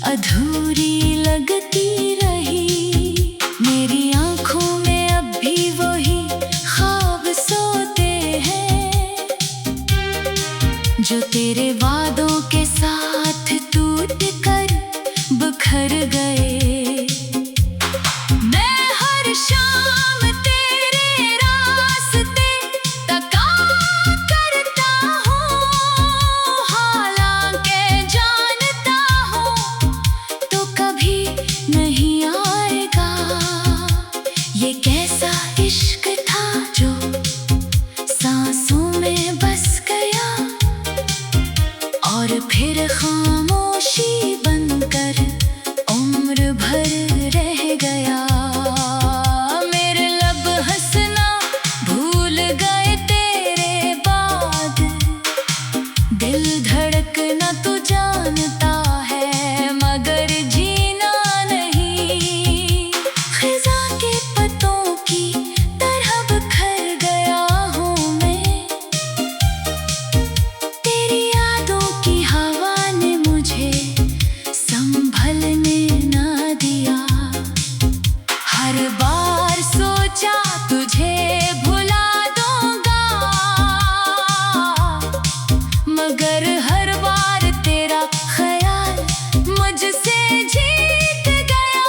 अधूरी लगती रही। मेरी आंखों में अब भी वही ख्वाब सोते हैं जो तेरे वादों के साथ टूट कर बिखर गए। मैं हर शाम तेरे रास्ते तका करता हूँ, हालांकि जानता हूँ तो कभी नहीं आएगा। ये कैसा इश्क था जो सांसों में बस गया और फिर खामोशी बनकर उम्र भर रह गया। मेरे लब हंसना भूल गए तेरे बाद, दिल धड़कना तू जानता है मगर जीना नहीं। खिज़ा के पत्तों की तरह बिखर गया हूँ मैं, तेरी यादों की हवा ने मुझे संभलने ना दिया। हर बार सोचा तुझे भुला दूंगा मगर हर बार तेरा ख्याल मुझसे जीत गया।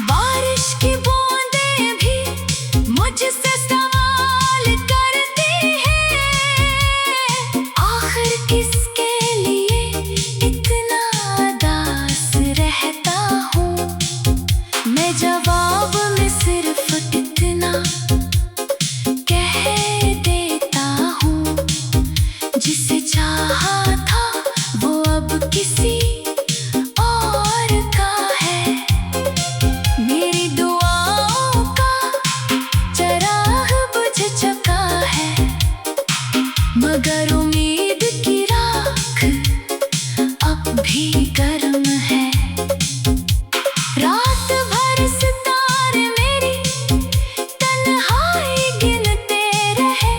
बारिश की बूंदें भी मुझसे सवाल करती हैं, आखिर किसके लिए इतना उदास रहता हूँ। मैं जवाब में सिर्फ इतना कह देता हूँ, जिसे चाहा था वो अब किसी और का है। मेरी दुआओं का चराग बुझ चुका है मगर उम्मीद की राख अब भी गर्म है। रात भर सितारे मेरी तन्हाई गिनते रहे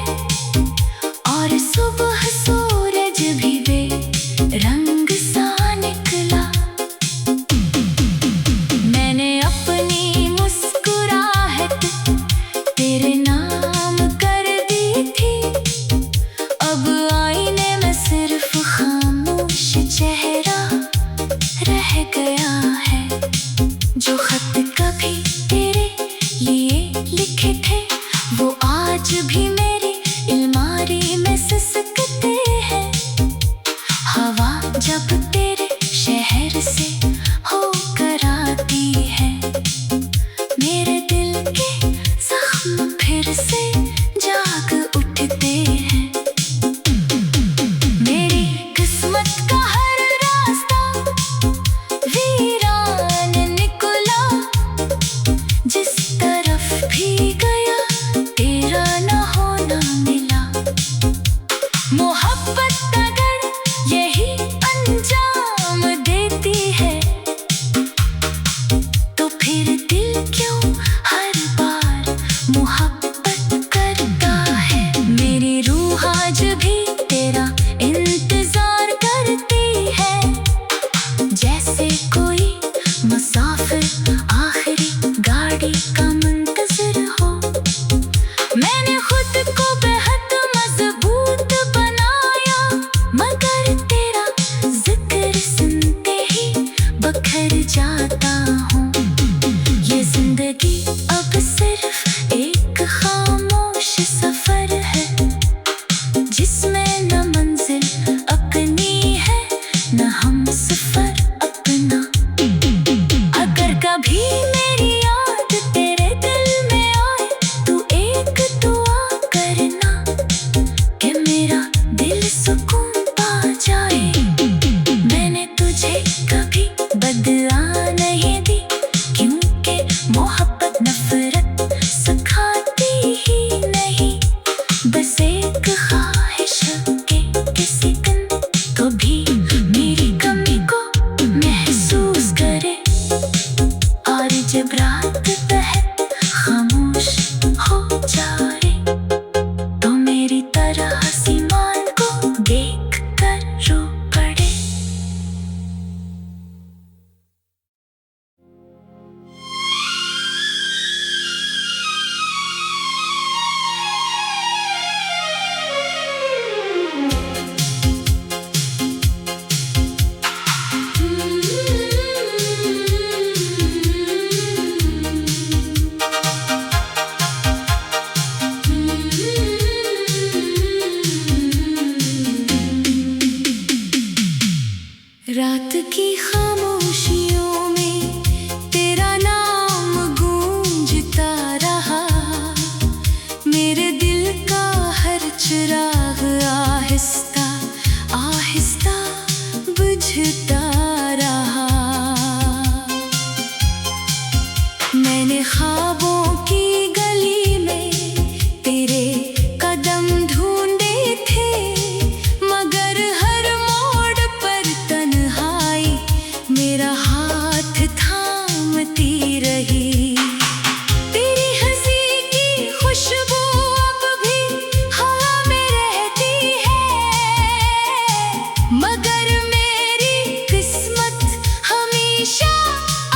और सुबह सूरज भी बेरंग सा निकला। मैंने अपनी मुस्कुराहट तेरे नाम कर दी थी, अब आईने में सिर्फ खामोश चेहरा रह गया है। जो खत कभी तेरे लिए लिखे थे वो आज भी मेरी अलमारी में सिसकते हैं। हवा जब तेरे शहर से होकर आती है, मेरे दिल के जख्म फिर से जाग उठते हैं। मेरी किस्मत का हर रास्ता वीरान निकला, जिस तरफ भी गया तेरा न होना मिला। मोहब्बत अगर यही अंजाम देती है रात की खामोशियों में तेरा नाम गूंजता रहा। मेरे दिल का हर चिराग आहिस्ता आहिस्ता बुझता रहा। मैंने ख्वाबों की गली में तेरे कदम ढूंढे थे, मगर हर मोड़ पर तन्हाई मेरा हाथ थामती रही। तेरी हंसी की खुशबू अब भी हवा में रहती है, मगर मेरी किस्मत हमेशा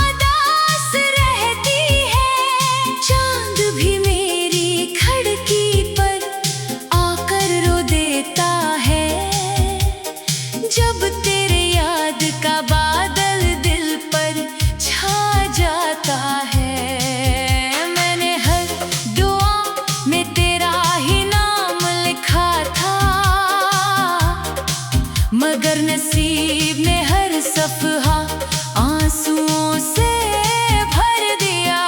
अदास रहती है। चांद भी मेरी खिड़की पर आकर रो देता है, जब तेरे याद का बादल दिल पर छा जाता है। मैंने हर दुआ में तेरा ही नाम लिखा था, मगर नसीब ने हर सफ़हा आंसुओं से भर दिया।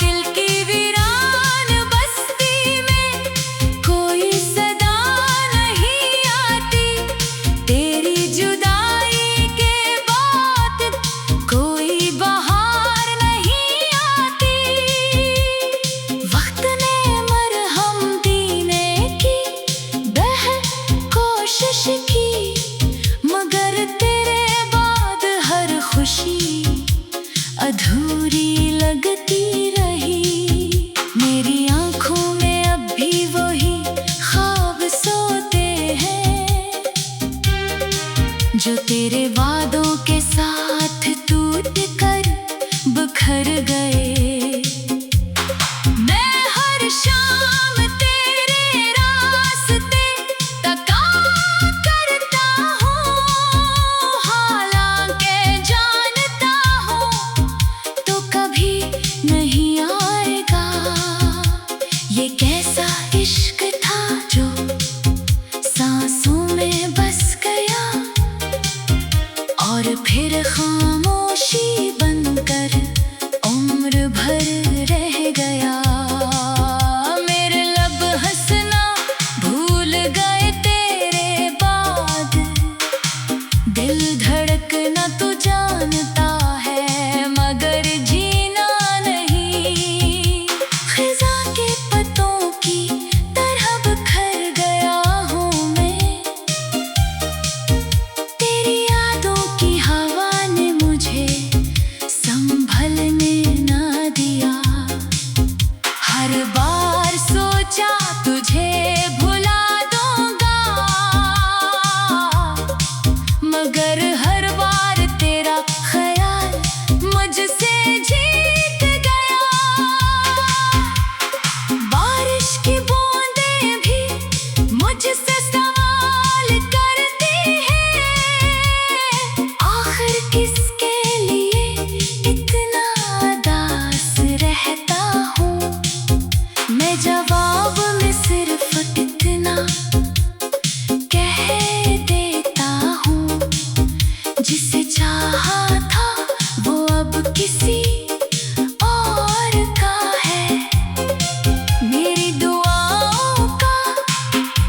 दिल की वीरान बस्ती में कोई सदा नहीं आती, तेरी जुदाई के बाद कोई बहार नहीं आती। वक्त ने मरहम देने की कोशिश की, मगर तेरे बाद हर खुशी अधूरी लगती रही। मेरी आंखों में अब भी वही ख्वाब सोते हैं, जो तेरे वादों के साथ टूट कर बिखर गए। मैं हर शाम तेरे रास्ते तका करता हूँ, हालांकि जानता हूँ तो कभी नहीं आएगा। ये कैसा इश्क था जो सांसों में बस गया, और फिर खामोशी बनकर उम्र भर रह गया। मेरे लब हंसना भूल गए तेरे बाद, दिल धड़कना तू जानता है, मगर जीना नहीं। खिज़ा के पत्तों की तरह बिखर गया हूँ मैं, तेरी यादों की हवा ने मुझे संभलने ना दिया। हर बार सोचा तुझे भुला दूंगा, मगर हर बार तेरा ख्याल मुझसे जीत गया। बारिश की बूंदें भी मुझसे सवाल करती हैं, आखिर किसके लिए इतना उदास रहता हूँ। मैं जवाब में सिर्फ इतना कह देता हूँ, जिसे चाहा था वो अब किसी और का है। मेरी दुआओं का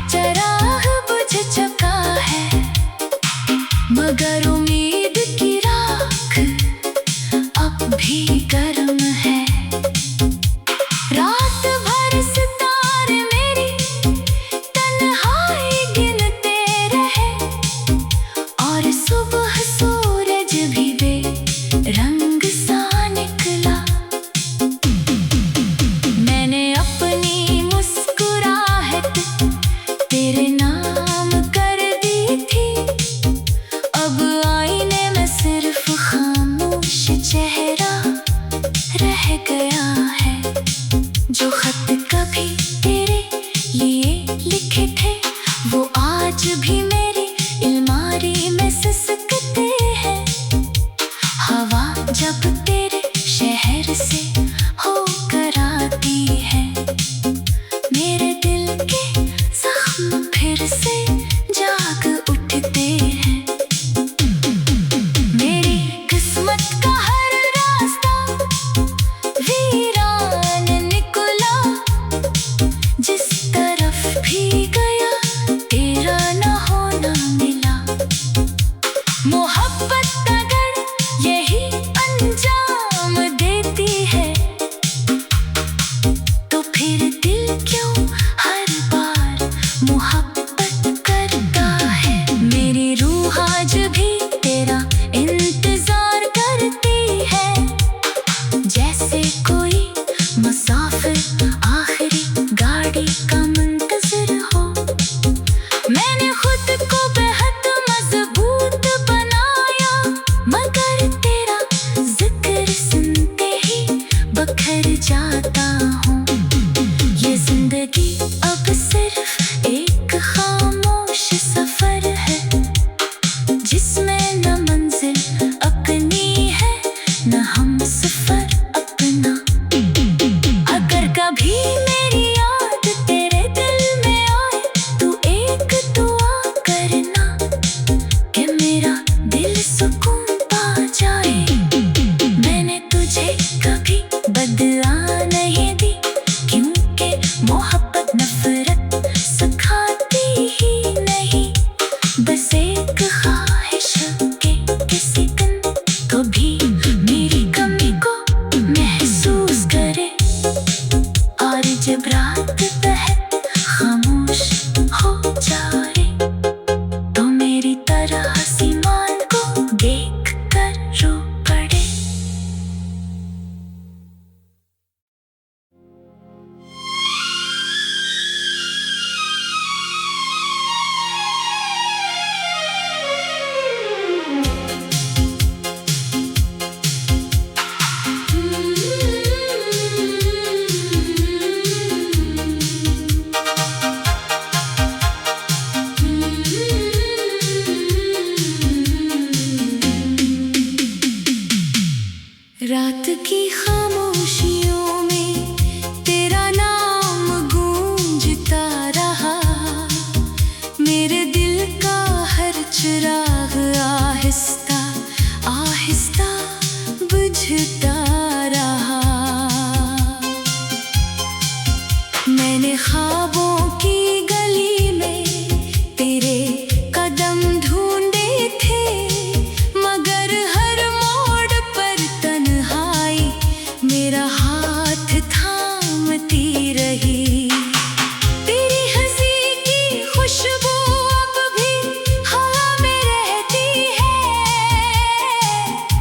चराग बुझ चुका है, मगर उम्मीद की राख अब भी गर्म है। रात भर सितारे मेरी तन्हाई गिनते रहे, और सुबह सूरज भी बेरंग सा निकला। मैंने अपनी मुस्कुराहट तेरे नाम कर दी थी, अब आईने में सिर्फ खामोश चेहरा मोहब्बत अगर यही अंजाम देती है तो फिर दिल क्यों हर बार मोहब्बत करता है। मेरी रूह आज भी तेरा इंतजार करती है, जैसे कोई मुसाफिर आखिरी गाड़ी का मुंतज़िर हो। मैंने खुद को बेहद मजबूत बनाया, मगर तेरा जिक्र सुनते ही बखर जाता हूँ। ये जिंदगी अब सिर्फ एक खामोश सफर है, जिसमें न मंजिल अपनी है न हम सफर अपना। अगर कभी मेरी याद तेरे दिल में आए तो एक दुआ करना कि मेरा दिल सुकून पा जाए। मैंने तुझे कभी बदला नहीं दी, क्योंकि मोहब्बत नफरत सिखाती ही नहीं। बस एक ख्वाहिश के किसी दिन कभी मेरी कमी को महसूस करे, और जब रात बहत खामोश हो जाए तो मेरी तरह सीमान को देख कर रो पड़े। रात की खामोशियों में तेरा नाम गूंजता रहा, मेरे दिल का हर चिराग आहिस्ता आहिस्ता बुझता रहा। मैंने ख्वाबों की गली में तेरे कदम ढूंढे थे, मगर हर मोड़ पर तन्हाई मेरा हाथ थामती रही। तेरी हंसी की खुशबू अब भी हवा में रहती है,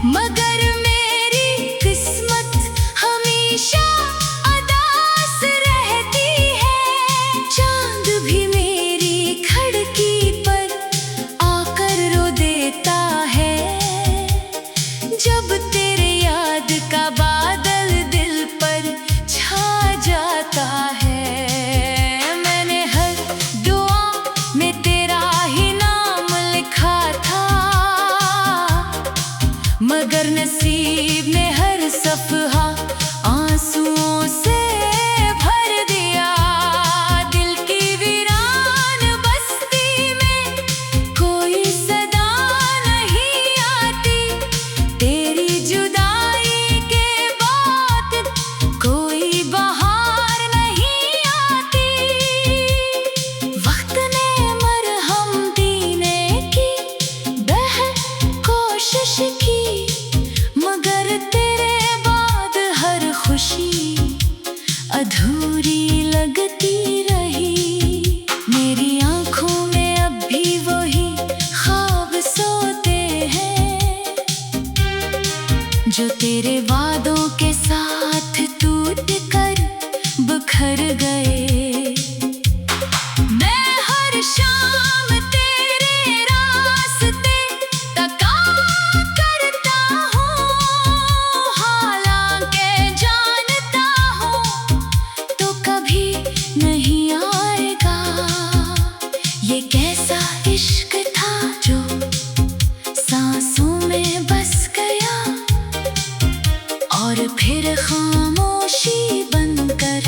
मगर मेरी किस्मत हमेशा अदास रहती है। चांद भी मेरी खिड़की पर आकर रो देता है, जब तेरे याद का बादल दिल पर छा जाता है। मैंने हर दुआ में तेरा ही नाम लिखा था, मगर नसीब ने हर सफहा आंसुओं से भर दिया। दिल की वीरान बस्ती में कोई सदा नहीं आती, तेरी जुदाई के बाद कोई बहार नहीं आती। वक्त ने मरहम देने की बेहद कोशिश की, मगर तेरे बाद हर खुशी अधूरी लगती रही। मेरी आंखों में अब भी वही ख्वाब सोते हैं, जो तेरे वादों के साथ टूट कर बिखर गए। मैं हर शाम तेरे रास्ते तका करता हूँ, हालांकि जानता हूँ तो कभी नहीं आएगा। ये कैसा इश्क था जो सांसों में बस गया, और फिर खामोशी बनकर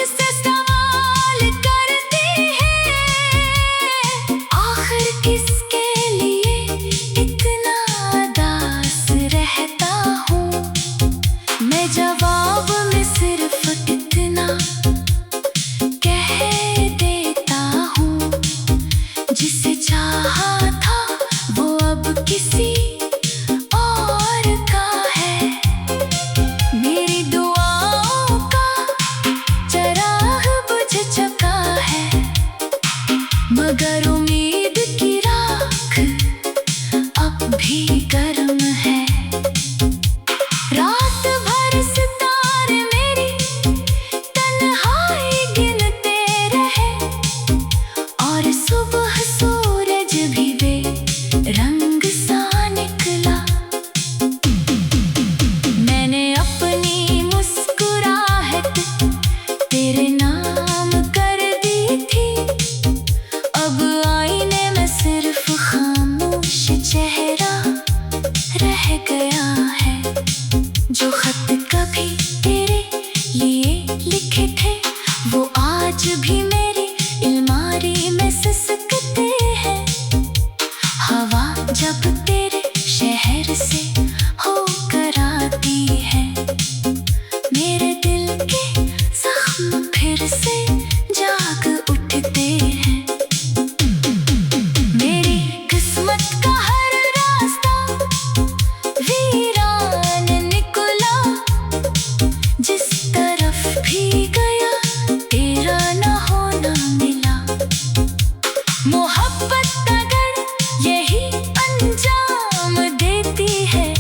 मुझसे सवाल करती है, आखिर किसके लिए इतना उदास रहता हूँ। मैं जवाब में सिर्फ इतना कह देता हूँ, जिसे चाहा था वो अब किसी और का है। मेरी दुआओं का चराग बुझ चुका है, मगर उम्मीद की राख अब भी गर्म है। रात भर सितारे मेरी तन्हाई गिनते रहे, और सुबह सूरज भी बेरंग सा निकला। मैंने अपनी मुस्कुराहट तेरे नाम कर दी थी, अब आईने में सिर्फ खामोश चेहरा रह गया है। जो खत कभी तेरे लिए लिखे थे वो आज भी मेरी अलमारी में सिसकते हैं। हवा जब तेरे शहर से होकर आती है, मेरे दिल के जख्म फिर से जाग उठते हैं। मेरी किस्मत का हर रास्ता वीरान निकला, जिस तरफ भी गया तेरा न होना मिला। मोहब्बत अगर यही अंजाम देती है,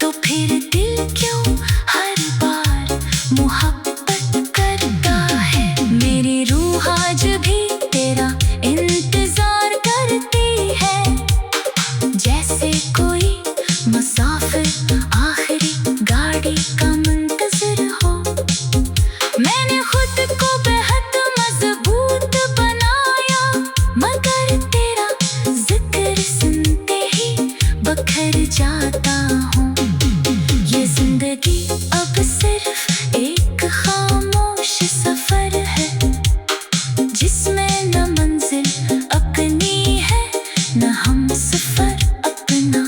तो फिर दिल क्यों हर बार मोहब्बत करता है। मेरी रूह आज भी तेरा इंतजार करती है, जैसे कोई मुसाफिर आखिरी गाड़ी का मुंतज़िर हो। मैंने खुद को बेहद मजबूत बनाया, मगर तेरा जिक्र सुनते ही बखर जाता हूँ। ये जिंदगी अब सिर्फ एक खामोश सफर है, जिसमें न मंजिल अपनी है न हम सफर अपना।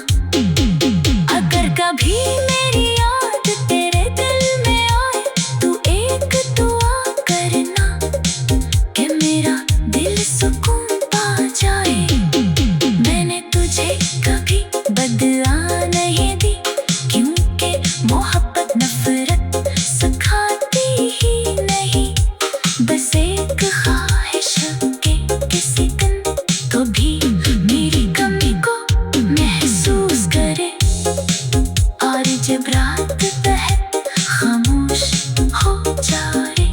अगर कभी मेरी याद तेरे दिल में आए, तू एक दुआ करना कि मेरा दिल सुकून पा जाए। मैंने तुझे कभी बदला नहीं दी, क्योंकि मोहब्बत नफरत सिखाती ही नहीं। बस एक ख्वाहिश के किसी दिन तो भी मेरी कमी को महसूस करे, और जब रात तहत खामोश हो जाए,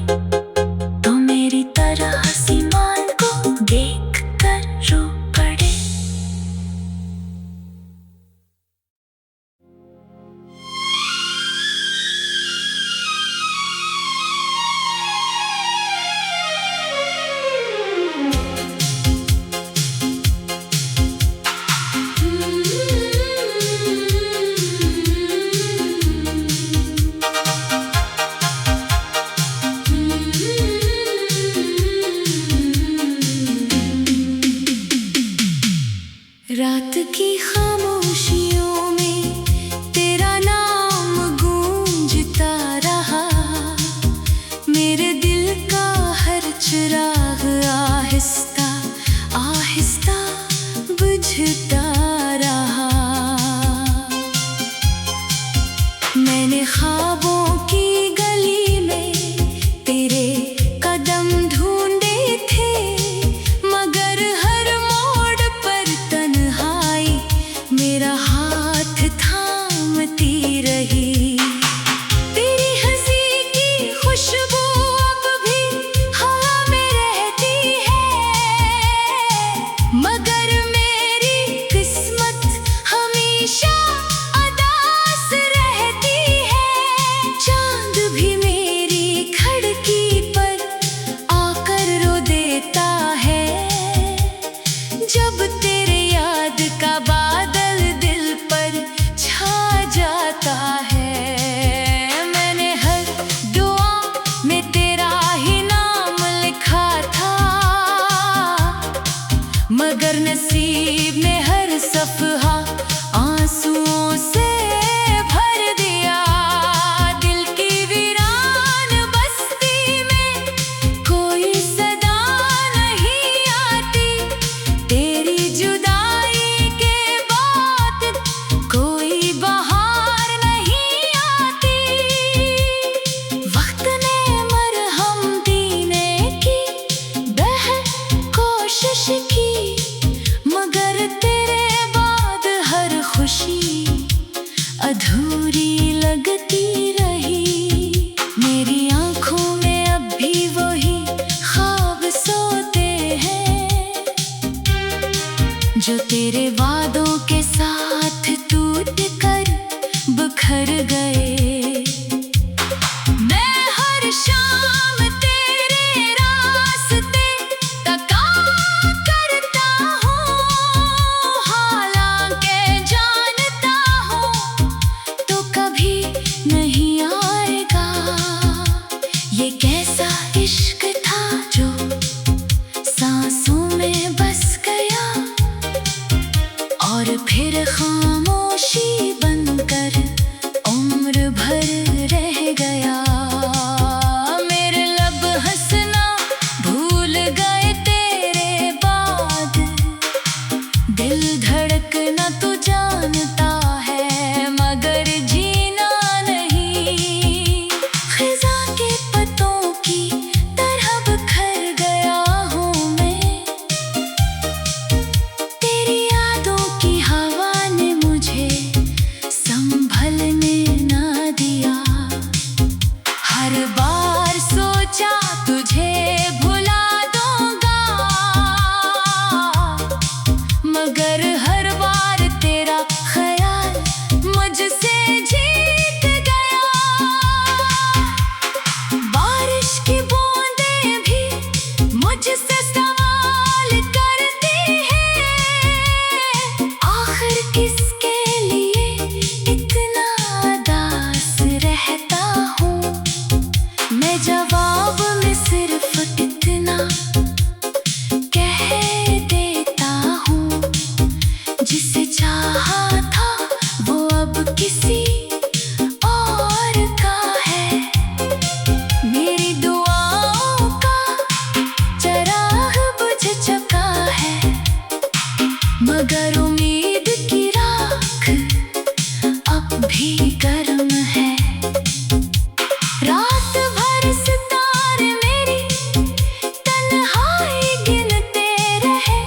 तो मेरी तरह सीमान को देख कर रो पड़े। रात की खामोशियों में तेरा नाम गूंजता रहा, मेरे दिल का हर चिराग आहिस्ता आहिस्ता बुझता रहा। मैंने ख्वाबों की गली में तेरे कदम ढूंढे थे, मगर हर मोड़ पर तन्हाई मेरा हाथ थामती रही। तेरी हंसी की खुशबू शाम तेरे रास्ते तका करता हूँ, हालांकि जानता हूँ तो कभी नहीं आएगा। ये कैसा इश्क था जो सांसों में बस गया और फिर खामोशी बनकर उम्र भर रह गया। मेरे लब हंसना भूल गए तेरे बाद, दिल धड़कना तू जानता है मगर जीना नहीं। खिज़ा के पत्तों की तरह बिखर गया हूँ मैं, तेरी यादों की हवा ने मुझे संभलने ना दिया। हर बार सोचा तुझे भुला दूंगा, मगर हर बार तेरा ख्याल मुझसे जीत गया। बारिश की बूंदें भी मुझसे सवाल करती हैं, आखिर किसके लिए इतना उदास रहता हूँ। मैं जवाब में सिर्फ इतना कह देता हूँ, जिसे चाहा था वो अब किसी और का है। मेरी दुआओं का चराग बुझ चुका है, मगर उम्मीद की राख अब भी गर्म है। रात भर सितारे मेरी तन्हाई गिनते रहे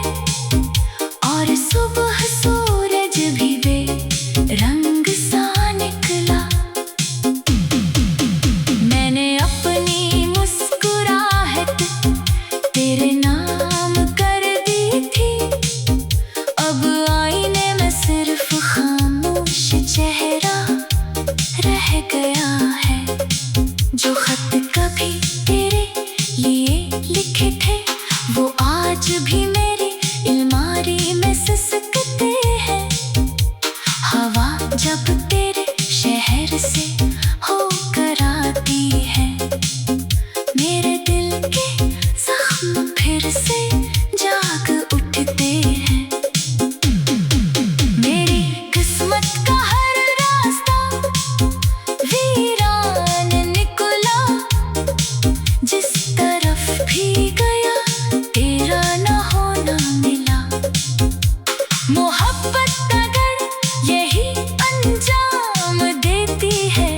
और सुबह सूरज भी बेरंग सा निकला। मैंने अपनी मुस्कुराहट तेरे नाम कर दी थी, अब आईने में सिर्फ खामोश चेहरा रह गया है। जो खत कभी तेरे लिए लिखे थे वो आज भी मेरी अलमारी में सिसकते हैं। हवा जब तेरे शहर से होकर आती है, मेरे दिल के जख्म फिर से जाग उठते हैं। मेरी किस्मत का हर रास्ता वीरान निकला, जिस तरफ भी गया तेरा न होना मिला। मोहब्बत अगर यही अंजाम देती है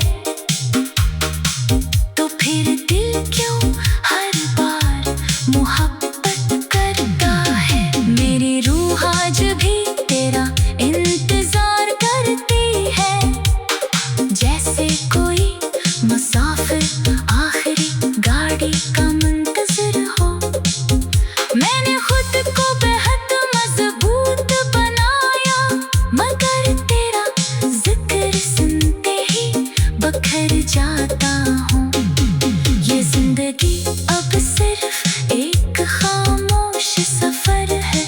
तो फिर दिल क्यों हर बार मोहब्बत करता है। मेरी रूह आज भी तेरा इंतजार करती है, जैसे कोई मुसाफिर आखिरी गाड़ी का मुंतज़िर हो। मैंने खुद को बेहद मजबूत बनाया, मगर तेरा जिक्र सुनते ही बखर जाता हूँ। ये जिंदगी अब सिर्फ एक खामोश सफर है,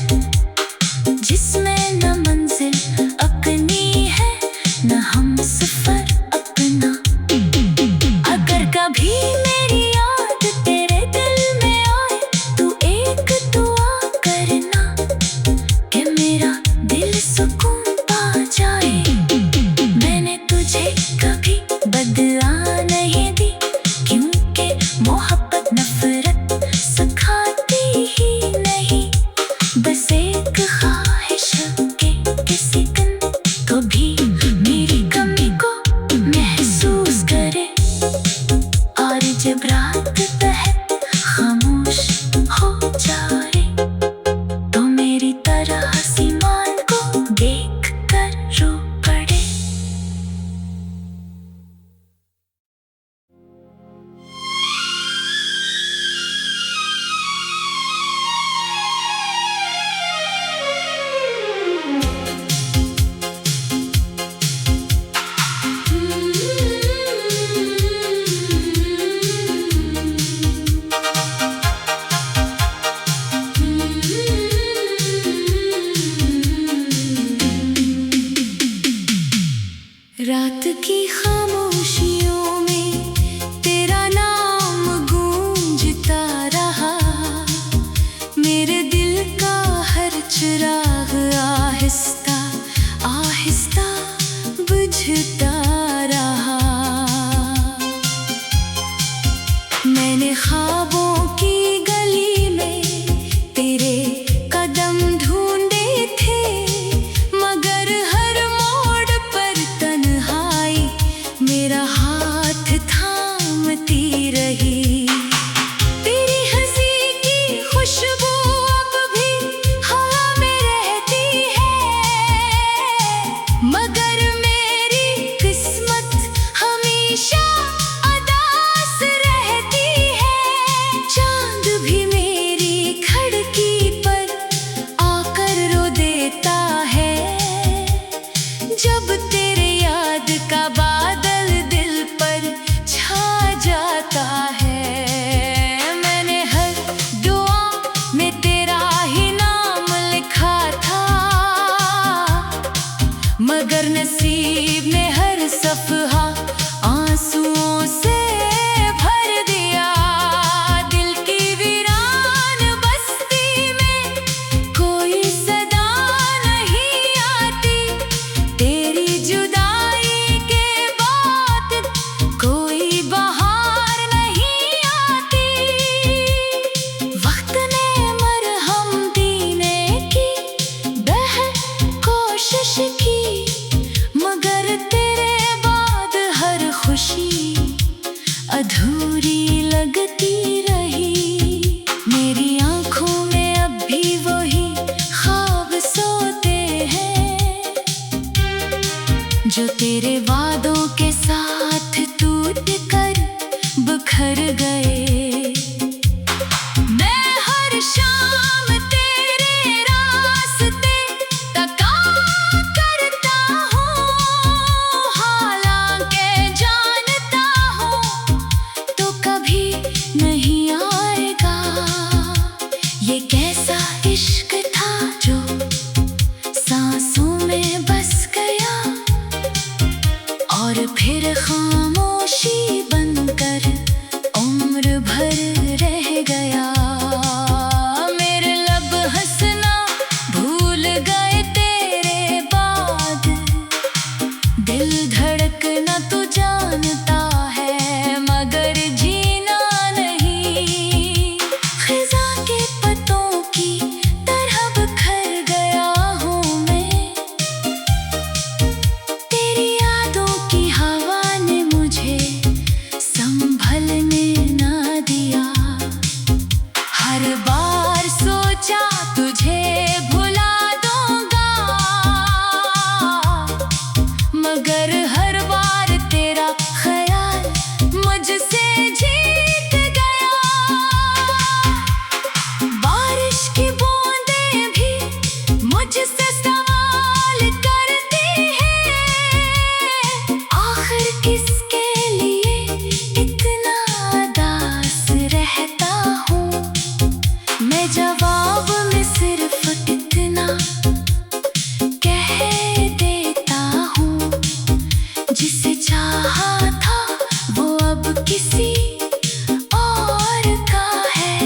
जिसमें न मंजिल अपनी है न हम सफर अपना। अगर कभी मेरी याद तेरे दिल ख्वाबों की गली में तेरे कदम ढूंढे थे, मगर हर मोड़ पर तन्हाई मेरा हाथ थामती रही। तेरी हंसी की खुशबू अब भी हवा में रहती है, मगर मेरी किस्मत हमेशा अदास रहती है। चांद भी मेरी खिड़की पर आकर रो देता है, जब तेरे याद का बादल दिल पर छा जाता है। मैंने हर दुआ में तेरा ही नाम लिखा था, मगर नसीब ने हर सफ़हा आंसुओं से भर दिया। दिल की वीरान बस्ती में कोई सदा नहीं आती, तेरी जुदाई के बाद कोई बहार नहीं आती। वक्त ने मरहम देने की कोशिश की, मगर तेरे बाद हर खुशी अधूरी लगती रही। मेरी आंखों में अब भी वही ख्वाब सोते हैं, जो तेरे वादों के साथ टूट कर बिखर गए। मैं हर शाम तेरे रास्ते तका करता हूँ, हालांकि जानता हूँ तो कभी नहीं आएगा। ये कैसा इश्क था जो सांसों में बस गया, और फिर खामोशी बनकर उम्र भर रह गया। मेरे लब हंसना भूल गए तेरे बाद, दिल धड़कना तू जानता है, मगर जीना नहीं। खिज़ा के पत्तों की तरह बिखर गया हूँ मैं, तेरी यादों की हवा ने मुझे संभलने ना दिया। हर बार सोचा तुझे भुला दूंगा, मगर हर बार तेरा ख्याल मुझसे जीत गया। बारिश की बूंदें भी मुझसे सवाल करती हैं, आखिर किसके लिए इतना उदास रहता हूँ। मैं जवाब में सिर्फ इतना कह देता हूँ, जिसे चाहा था वो अब किसी और का है।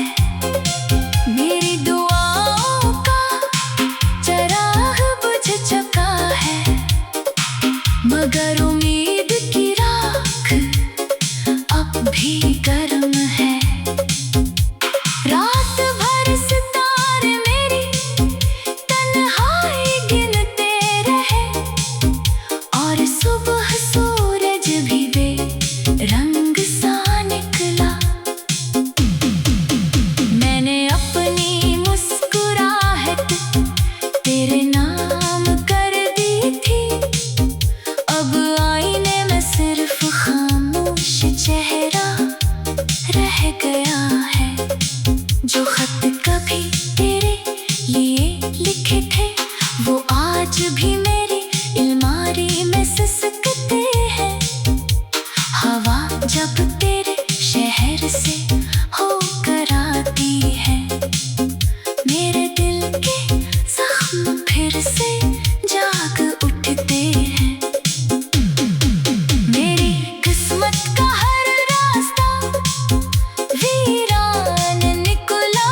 मेरी दुआओं का चराग बुझ चुका है, मगर उम्मीद की राख अब भी गर्म है। रात भर सितारे मेरी तन्हाई गिनते रहे, और सुबह सूरज भी बेरंग सा निकला। मैंने अपनी मुस्कुराहट तेरे नाम कर दी थी, अब आईने में सिर्फ खामोश चेहरा रह गया है। जो खत कभी तेरे लिए लिखे थे वो आज भी मेरी अलमारी में सिसकते हैं। हवा जब तेरे शहर से होकर आती है, मेरे दिल के जख्म फिर से जाग उठते हैं। मेरी किस्मत का हर रास्ता वीरान निकला,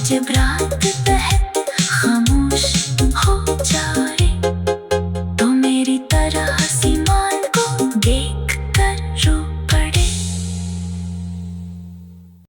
जब रात